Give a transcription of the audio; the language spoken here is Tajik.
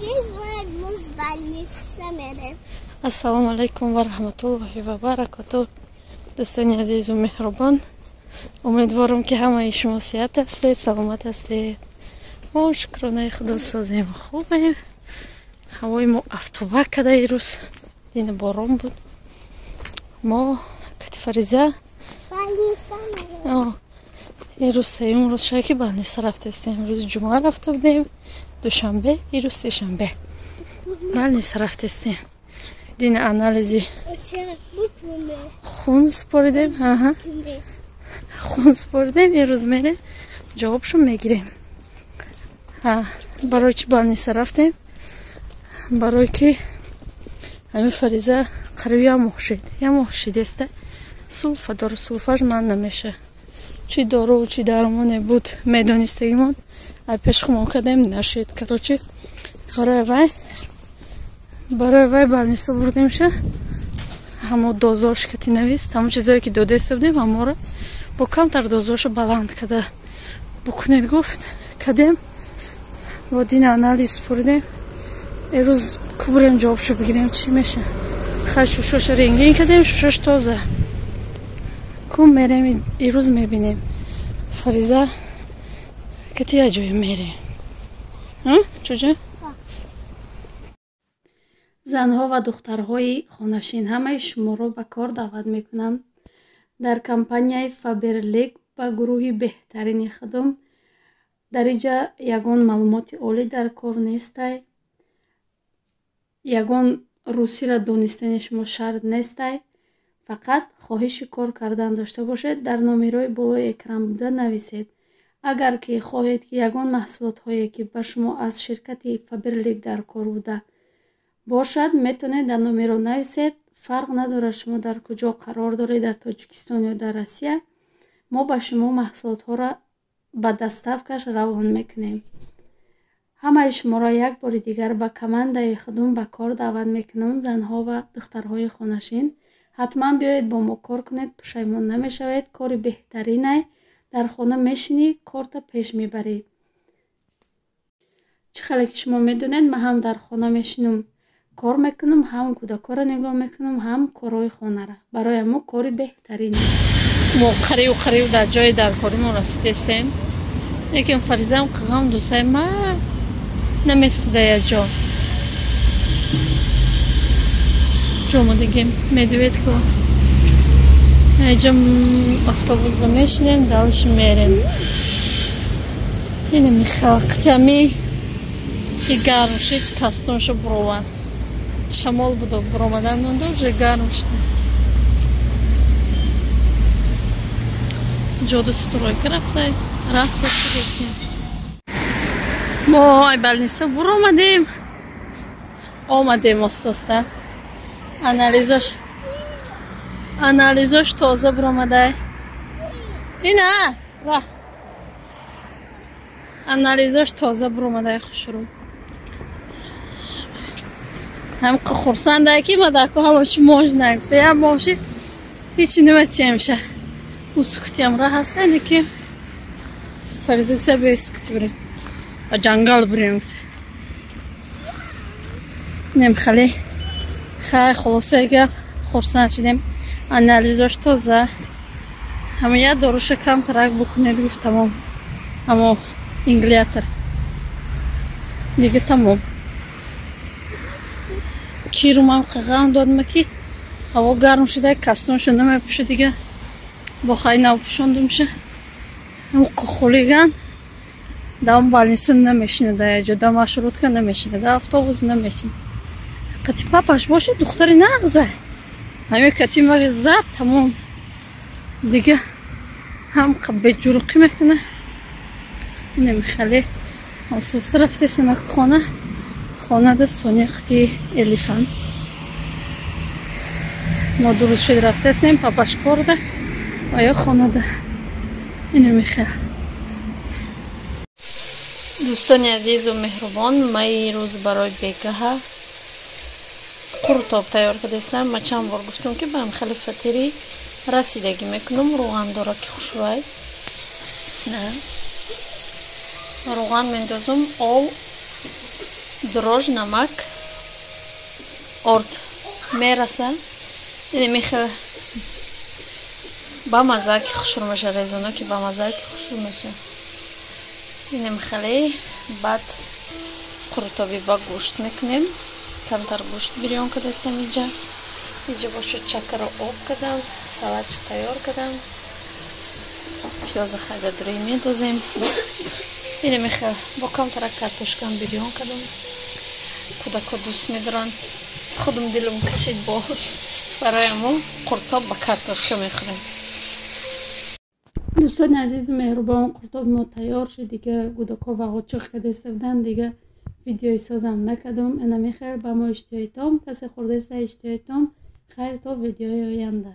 عزیز و مزبلنسه میریم. السلام علیکم و رحمت الله و برکاته. دوستان عزیز و مهربان، امیدوارم که همه شما صحت هستید، سلامت هستید. ما شکرانه خدا سازیم خوبیم. هوای ما افتوبک کده ایروز، دین باران بود. ما فریزه ایروز سیوم روز شاکی بلنیسه رفته استیم. امروز جمعه رفته بودیم، دوشنبه، ایروز سه‌شنبه بلنیسه رفته استیم. دین انالیزی خون سپردیم. خون سپردیم، ایروز میریم جوابشو میگیریم. برای چی بلنیسه رفتیم؟ برای که همین فریزه قریب یه محشید است، سولفا داره. سولفاش من نمیشه. چی دارو و چی درمانه بود میدونستگیمون ای پیش خمون کردیم نشید. کروچی برای وی بلنیسه بردیم شه. همه دوزاش کتی نویست، همه چیزایی که دو دسته بودیم همه را با کمتر دوزاش بلند کده بکنید گفت کدیم. با دین انالیز پردیم. ایروز کبریم جوابشو بگیریم چی میشه. خیلی شوشاش رنگین کدیم، شوشاش تازه کم میریم. ایروز میبینیم فریزه کتی اجایی میریم. چجا؟ زنها و دخترهای خانشین همه شما رو به کار دعوت میکنم. در کمپانیای فابرلیک با گروهی بهترین خدم در اینجا یگان معلومات عالی در کار نیسته. یگان روسی را دانستن شما شرط نیسته. فقط خواهش کار کردن داشته باشید. در نامه‌های بالای اکران بوده نویسید. اگر که خواهید که یگان محصولات هایی که به شما از شرکت فابرلیک در کار بوده باشد میتونید در نامه رو نویسید. فرق نداره شما در کجا قرار دارید، در تاجیکستان یا در روسیه، ما به شما محصولات ها را به دستفکش روان میکنیم. همه شما را یک بار دیگر به کمانده خدمت به کار دعوت میکنم. زنها و دخترهای خانشین حتما بیایید با ما کار کنید، پشیمان نمیشوید. کار بهترینه. در خانه میشینی کارت پیش میبری. چه خیلی که شما میدونید من هم در خانه میشینم کار میکنم، هم کودکا را نگاه میکنم، هم کارهای خانه را. برای ما کاری بهترینه. ما قریب در جای در کاری ما رسیدیم. لیکن فریزه هم قغم دوستای ما نمیستده یا جا دیگه میدوید که اینجا اتوبوس رو میشنیم دلش میریم. اینه میخلقتی همی که گرم شد کستونشو برآورد. شمال بود و برآمدن مونده و گرم شد. جادو سترویک رفته رقص شدیم. ما بلنیسه آمدیم استوسته. انالیزاش تازه برآمده. اینه را انالیزاش تازه برآمده. خوشرو هم خورسنده که ما در که هواش موج نگفته یا موشید هیچی نمیتیه میشه. اون سکتی هم راه هسته. اینه که فریزه بسه بیایی سکتی بریم و جنگل بریم. نیم خیلی خلاصه که خورسن شدیم. انالیزاش تازه. همه یه داروش کم ترک بکنید گفت تمام. اما انگلیاتر دیگه تمام. کیرو هم قغم دادم که هوا گرم شده کستون شده میپوشه دیگه با خیلی نپوشاندم شه. همون قخولیگن دام بلنیسه نمیشینه. در جدا مشروط که نمیشینه. در اتوبوس نمیشینه. قطی پاپاش باشه دختری نغزه. همه کتی مگه زد تمام دیگه هم به جرقی میکنه. نمیخلی اساس رفته سمک خانه ده سونی قطی الیفان. ما درست شد رفته سیم پاپاش کرده و یا خانه ده اینو میخواه. دوستان عزیز و مهربان، من این روز برای بیگاه قورتاب تیار کردم. من چند بار گفتم که به هم خیلی فطری رسیدگی میکنم. روغن داره که خوشوای نه روغن میندازم. آب дрож, намак, орд мераса. Ин мехел ба маза ки хушур меша, резона ки ба маза ки хушур меша. Ин мехеле баъд қуртоби ба гӯшт мекунем. Камтар гӯшт бирён кардастам инҷа. Инҷа бошо чакаро об кардам, салатч тайёр кардам. Пиёзи хайдадурӣ медозем. Ин мехел бо камтара картошкам бирён кардам. Кӯдако дӯст медоранд. Худам дилам кашид бо барои мо қуртоб ба картошка мехӯрем. Дӯстони азизу меҳрубон, қуртоби мо тайёр шуд. Дига гӯдако ва ғочиқ кадаста буданд. Дига видеои созам накардам. Ина мехел ба мо иштиёитом. Касе хӯрдаста иштиёитом. Хайр то видеои оянда.